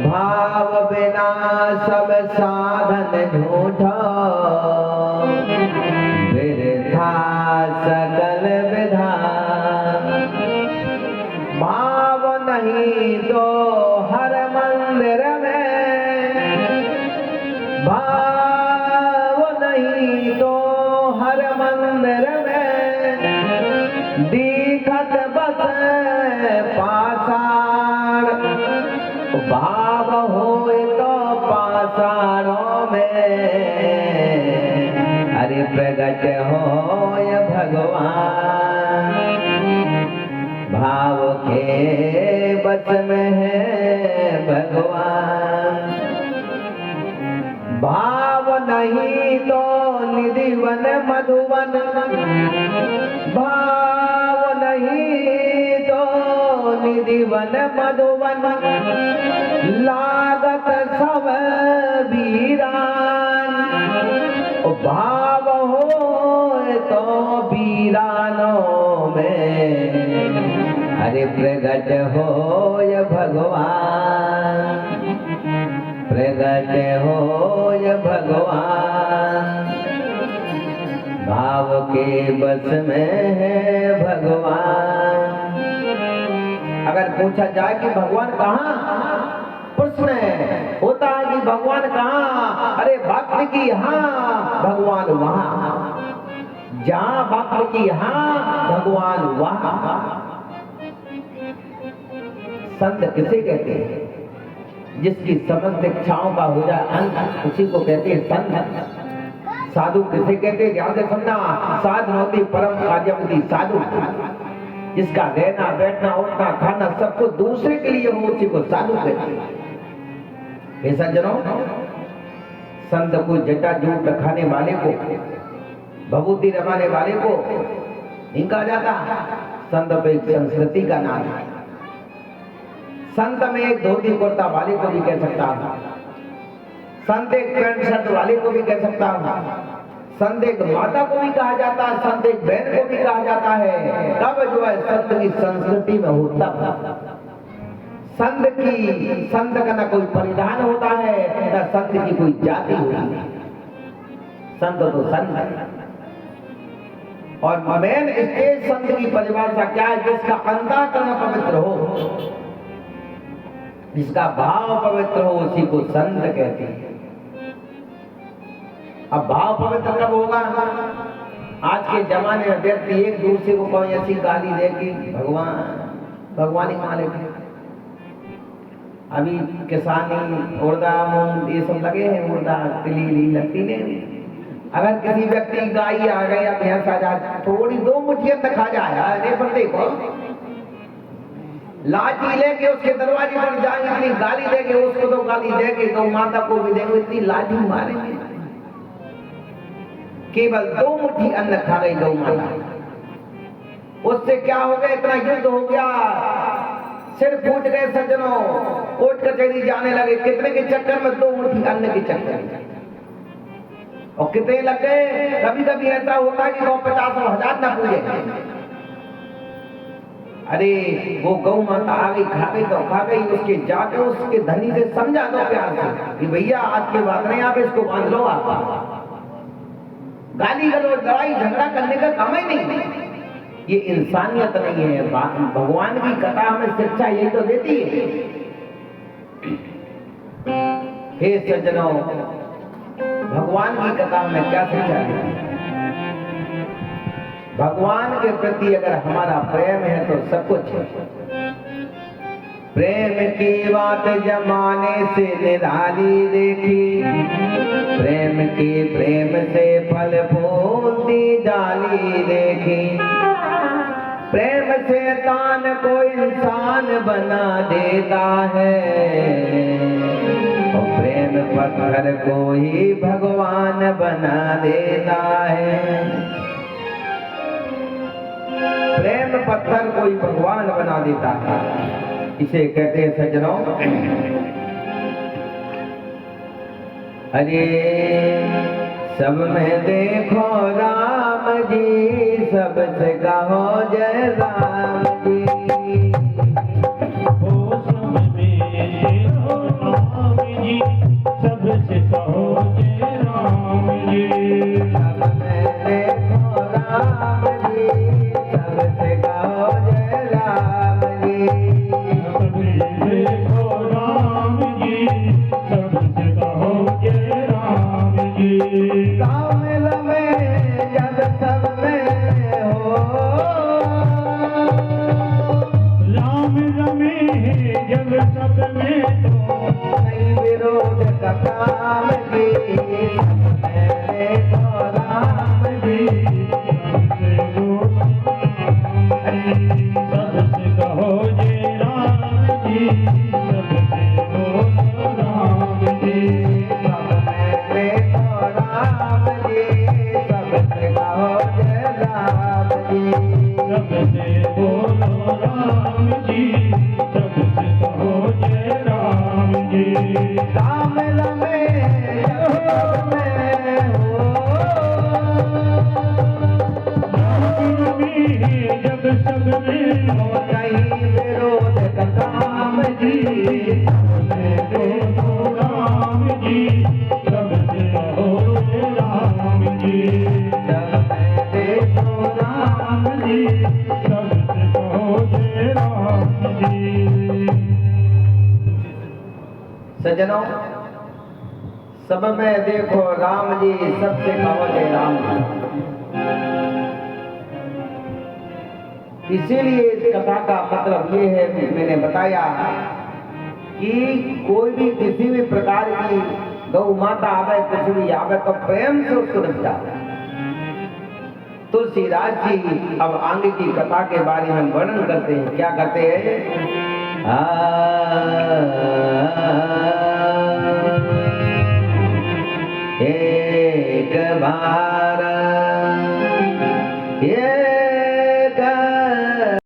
भाव बिना सब साधन झूठा, बिरथा सकल विधान। भाव नहीं तो हर मंदिर में, भाव नहीं तो हर मंदिर में, दिखत बस पाषाण। भाव होए तो पाषाणों में, अरे प्रगट होय भगवान। भाव के बस में है भगवान। भाव नहीं तो निधिवन मधुवन, भाव नहीं तो निधिवन मधुवन, लागत सब वीरान। भाव हो तो वीरानों में, अरे प्रगट होय भगवान। प्रगट होय भगवान। भाव के बस में है भगवान। अगर पूछा जाए कि भगवान कहाँ, प्रश्न होता है कि भगवान कहाँ, अरे भक्त की यहाँ भगवान वहाँ, जहाँ भक्त की यहाँ भगवान वहाँ। संत किसे कहते हैं? जिसकी समस्त इच्छाओं का हो जाए अंत, उसी को कहते हैं संत। साधु किसे कहते हैं? ध्यान से सुनना। साधनोति परम कार्यमति साधु। जिसका रहना बैठना उठना खाना सब कुछ दूसरे के लिए हो, उसी को साधु कहते हैं। हे सज्जनों, संत को जटा जूट रखाने वाले को, भभूति रमाने वाले को नहीं कहा जाता। संत तो एक संस्कृति का नाम है। संत में एक धोती कुर्ता वाले को भी कह सकता हूँ, संत एक पैंट शर्ट वाले को भी कह सकता हूँ, संत एक माता को भी कहा जाता है, संत एक बहन को भी कहा जाता है। तब जो है संत की संस्कृति में होता है। संत का ना कोई परिधान होता है, ना संत की कोई जाति होती है। संत तो संत है। और मेन स्टेज संत की परिभाषा क्या है? जिसका अंतःकरण पवित्र हो, जिसका भाव पवित्र हो, उसी को संत कहते हैं। अब भाव पवित्र कब होगा? आज के जमाने में व्यक्ति एक दूसरे को कोई ऐसी गाली दे कि भगवान ही मालिक है। अभी किसानी उड़दा मूंग ये सब लगे हैं, उड़दा तिली लगती नहीं। अगर किसी व्यक्ति की गाय आ गई या भैंस आ जाए, थोड़ी दो मुठियां तक खा जाए, अरे पर देखो लाठी लेके उसके दरवाजे पर जाएंगे, इतनी गाली देंगे, उसको तो गाली देंगे, गौ माता को भी देंगे, इतनी लाठी मारेंगे। केवल दो मुट्ठी अन्न खा गई गौ माता, उससे क्या हो गया? इतना युद्ध हो गया, सिर फूट गए सज्जनों, कोर्ट कचहरी जाने लगे। कितने के चक्कर में? दो मुट्ठी अन्न के चक्कर। और कितने लग गए? कभी कभी ऐसा होता है कि वो 50 और 1000 ना पूजे। अरे वो गौ माता आ गई, खा गई तो खा गई। उसके जाके उसके धनी से समझा दो प्यार से कि भैया आज के बाद नहीं, आप इसको बांध लो। आप गाली गलौज लड़ाई झगड़ा करने का काम ही नहीं। ये इंसानियत नहीं है। भगवान की कथा हमें शिक्षा यही तो देती है। हे सज्जनों, भगवान की कथा में क्या शिक्षा देती है? भगवान के प्रति अगर हमारा प्रेम है तो सब कुछ है। प्रेम की बात जमाने से निराली देखी, प्रेम से फल फूलती डाली देखी। प्रेम से तान को इंसान बना देता है, और प्रेम पत्थर को ही भगवान बना देता है। प्रेम पत्थर को ही भगवान बना देता है। इसे कहते हैं सज्जनों, अरे सब में देखो राम जी, सबसे कहो जय राम जी। ओ सब में देखो जब सब में तो नहीं विरोध का काम जी, सब मेरे तो राम जी। सबसे कहो जय राम जी, सबसे बोलो राम जी। सब मेरे तो राम जी, सबसे कहो जय राम जी। सबसे बोलो राम जी, सबसे कहो जय राम जी। राम रमे जग में हो, जब सब में हो नहीं विरोध का काम जी, बोलो राम जी, सबसे कहो जय राम जी। सब मेरे तो राम जी। सबसे कहो जय राम जी। सजनों, सब में देखो राम जी, सबसे कहो जय राम जी। इसीलिए इस कथा का मतलब ये है कि मैंने बताया कि कोई भी किसी भी प्रकार की गौ माता आवे, कुछ भी आवे तो प्रेम से उसको नमस्कार। तुलसीदास जी अब आगे की कथा के बारे में वर्णन करते हैं। क्या करते हैं? एक बार ये